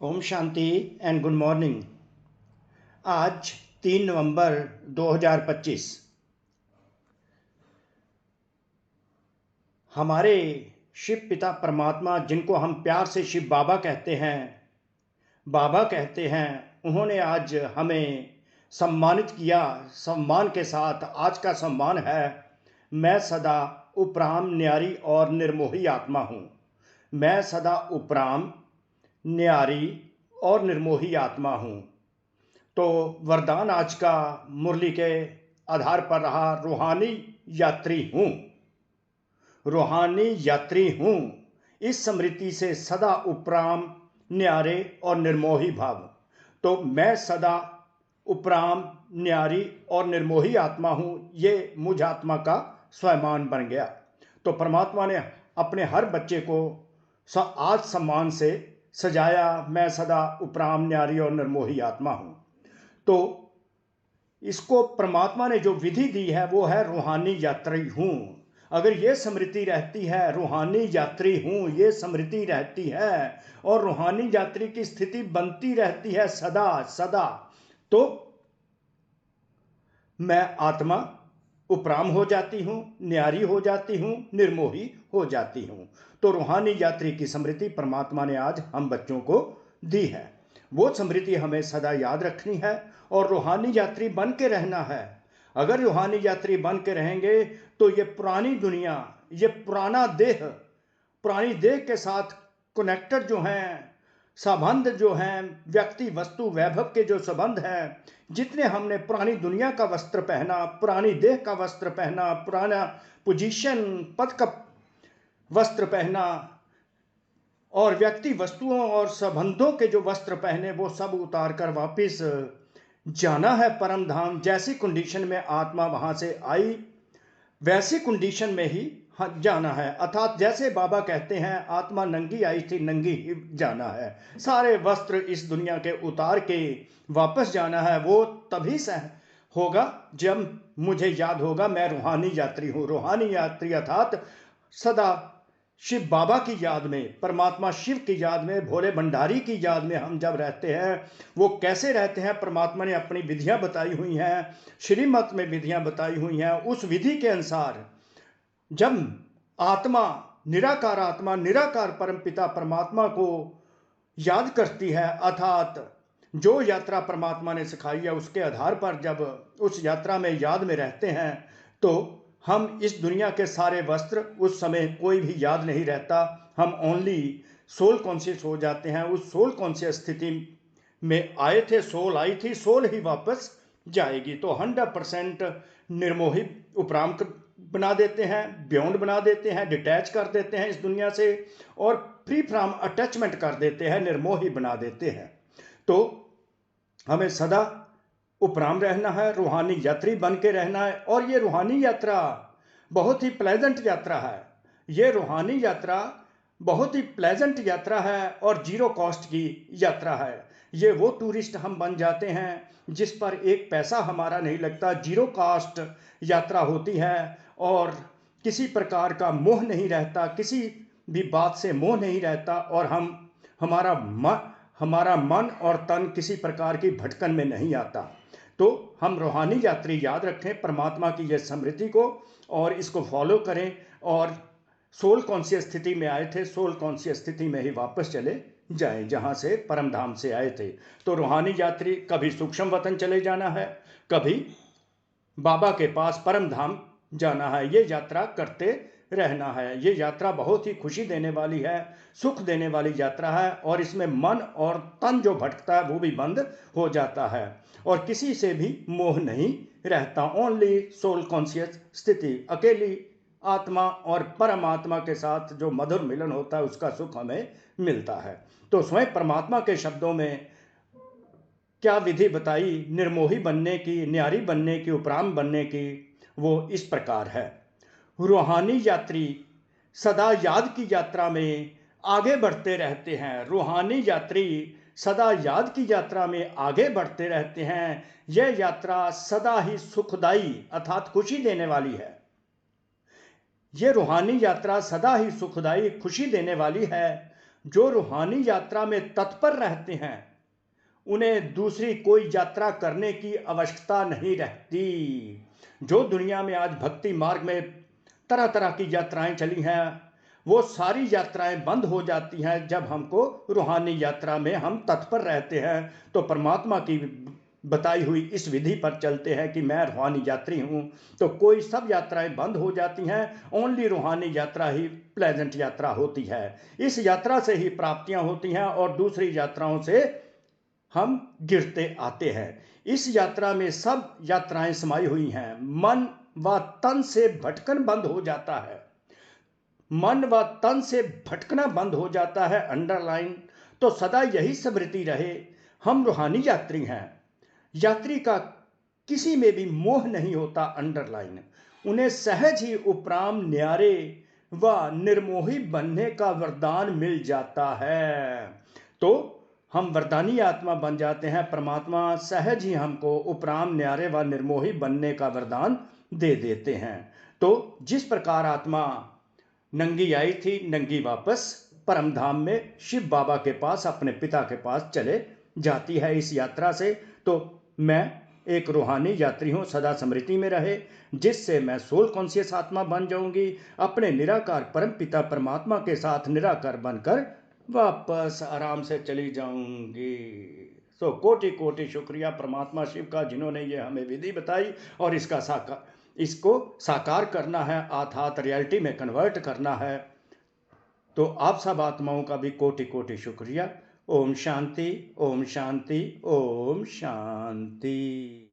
ओम शांति and good morning. आज 3 नवंबर 2025 हमारे शिव पिता परमात्मा, जिनको हम प्यार से शिव बाबा कहते हैं, उन्होंने आज हमें सम्मानित किया। सम्मान के साथ आज का सम्मान है, मैं सदा उपराम न्यारी और निर्मोही आत्मा हूँ। मैं सदा उपराम न्यारी और निर्मोही आत्मा हूँ। तो वरदान आज का मुरली के आधार पर रहा, रूहानी यात्री हूँ। रूहानी यात्री हूँ, इस स्मृति से सदा उपराम न्यारे और निर्मोही भाव। तो मैं सदा उपराम न्यारी और निर्मोही आत्मा हूँ, ये मुझ आत्मा का स्वयमान बन गया। तो परमात्मा ने अपने हर बच्चे को आज सम्मान से सजाया, मैं सदा उपराम न्यारी और निर्मोही आत्मा हूँ। तो इसको परमात्मा ने जो विधि दी है वो है रूहानी यात्री हूँ। अगर ये स्मृति रहती है, रूहानी यात्री हूँ, ये स्मृति रहती है और रूहानी यात्री की स्थिति बनती रहती है सदा सदा, तो मैं आत्मा उपराम हो जाती हूँ, न्यारी हो जाती हूँ, निर्मोही हो जाती हूँ। तो रूहानी यात्री की स्मृति परमात्मा ने आज हम बच्चों को दी है। वो स्मृति हमें सदा याद रखनी है और रूहानी यात्री बन के रहना है। अगर रूहानी यात्री बन के रहेंगे तो ये पुरानी दुनिया, ये पुरानी देह के साथ कनेक्टेड जो हैं संबंध, जो हैं व्यक्ति वस्तु वैभव के जो संबंध हैं, जितने हमने पुरानी दुनिया का वस्त्र पहना, पुरानी देह का वस्त्र पहना, पुराना पोजीशन पद का वस्त्र पहना और व्यक्ति वस्तुओं और संबंधों के जो वस्त्र पहने, वो सब उतार कर वापिस जाना है परम धाम। जैसी कंडीशन में आत्मा वहां से आई, वैसी कंडीशन में ही जाना है। अर्थात जैसे बाबा कहते हैं, आत्मा नंगी आई थी, नंगी ही जाना है। सारे वस्त्र इस दुनिया के उतार के वापस जाना है। वो तभी से होगा जब मुझे याद होगा मैं रूहानी यात्री हूँ। रूहानी यात्री अर्थात सदा शिव बाबा की याद में, परमात्मा शिव की याद में, भोले भंडारी की याद में हम जब रहते हैं। वो कैसे रहते हैं, परमात्मा ने अपनी विधियां बताई हुई हैं, श्रीमत में विधियां बताई हुई हैं। उस विधि के अनुसार जब आत्मा निराकार परम पिता परमात्मा को याद करती है, अर्थात जो यात्रा परमात्मा ने सिखाई है उसके आधार पर जब उस यात्रा में याद में रहते हैं, तो हम इस दुनिया के सारे वस्त्र उस समय कोई भी याद नहीं रहता। हम ओनली सोल कॉन्शियस हो जाते हैं। उस सोल कॉन्शियस स्थिति में आए थे, सोल आई थी, सोल ही वापस जाएगी। तो 100% निर्मोही उपराम बना देते हैं, बियॉन्ड बना देते हैं, डिटैच कर देते हैं इस दुनिया से और फ्री फ्रॉम अटैचमेंट कर देते हैं, निर्मोही बना देते हैं। तो हमें सदा उपराम रहना है, रूहानी यात्री बन के रहना है। और ये रूहानी यात्रा बहुत ही प्लेजेंट यात्रा है। ये रूहानी यात्रा बहुत ही प्लेजेंट यात्रा है और जीरो कॉस्ट की यात्रा है। ये वो टूरिस्ट हम बन जाते हैं जिस पर एक पैसा हमारा नहीं लगता। जीरो कॉस्ट यात्रा होती है और किसी प्रकार का मोह नहीं रहता, किसी भी बात से मोह नहीं रहता और हमारा मन और तन किसी प्रकार की भटकन में नहीं आता। तो हम रूहानी यात्री याद रखें परमात्मा की यह स्मृति को और इसको फॉलो करें और सोल कॉन्शियस स्थिति में आए थे, सोल कॉन्शियस स्थिति में ही वापस चले जाएं जहां से परम धाम से आए थे। तो रूहानी यात्री कभी सूक्ष्म वतन चले जाना है, कभी बाबा के पास परम धाम जाना है। ये यात्रा करते रहना है। ये यात्रा बहुत ही खुशी देने वाली है, सुख देने वाली यात्रा है और इसमें मन और तन जो भटकता है वो भी बंद हो जाता है और किसी से भी मोह नहीं रहता। ओनली सोल कॉन्शियस स्थिति, अकेली आत्मा और परमात्मा के साथ जो मधुर मिलन होता है उसका सुख हमें मिलता है। तो स्वयं परमात्मा के शब्दों में क्या विधि बताई निर्मोही बनने की, न्यारी बनने की, उपराम बनने की, वो इस प्रकार है। रूहानी यात्री सदा याद की यात्रा में आगे बढ़ते रहते हैं। रूहानी यात्री सदा याद की यात्रा में आगे बढ़ते रहते हैं। यह यात्रा सदा ही सुखदाई अर्थात खुशी देने वाली है। यह रूहानी यात्रा सदा ही सुखदाई खुशी देने वाली है। जो रूहानी यात्रा में तत्पर रहते हैं उन्हें दूसरी कोई यात्रा करने की आवश्यकता नहीं रहती। जो दुनिया में आज भक्ति मार्ग में तरह तरह की यात्राएं चली हैं, वो सारी यात्राएं बंद हो जाती हैं जब हमको रूहानी यात्रा में हम तत्पर रहते हैं। तो परमात्मा की बताई हुई इस विधि पर चलते हैं कि मैं रूहानी यात्री हूँ, तो कोई सब यात्राएं बंद हो जाती हैं। ओनली रूहानी यात्रा ही प्लेजेंट यात्रा होती है। इस यात्रा से ही प्राप्तियां होती हैं और दूसरी यात्राओं से हम गिरते आते हैं। इस यात्रा में सब यात्राएं समाई हुई हैं। मन व तन से भटकन बंद हो जाता है। मन व तन से भटकना बंद हो जाता है। अंडरलाइन तो सदा यही स्मृति रहे, हम रूहानी यात्री हैं। यात्री का किसी में भी मोह नहीं होता। अंडरलाइन उन्हें सहज ही उपराम न्यारे व निर्मोही बनने का वरदान मिल जाता है। तो हम वरदानी आत्मा बन जाते हैं। परमात्मा सहज ही हमको उपराम न्यारे व निर्मोही बनने का वरदान दे देते हैं। तो जिस प्रकार आत्मा नंगी आई थी, नंगी वापस परम धाम में शिव बाबा के पास, अपने पिता के पास चले जाती है इस यात्रा से। तो मैं एक रूहानी यात्री हूँ, सदा स्मृति में रहे, जिससे मैं सोल कॉन्शियस आत्मा बन जाऊंगी, अपने निराकार परम पिता परमात्मा के साथ निराकार बनकर वापस आराम से चली जाऊंगी। तो कोटि कोटि शुक्रिया परमात्मा शिव का, जिन्होंने ये हमें विधि बताई और इसको साकार करना है, अर्थात रियलिटी में कन्वर्ट करना है। तो आप सब आत्माओं का भी कोटि कोटि शुक्रिया। ओम शांति, ओम शांति, ओम शांति।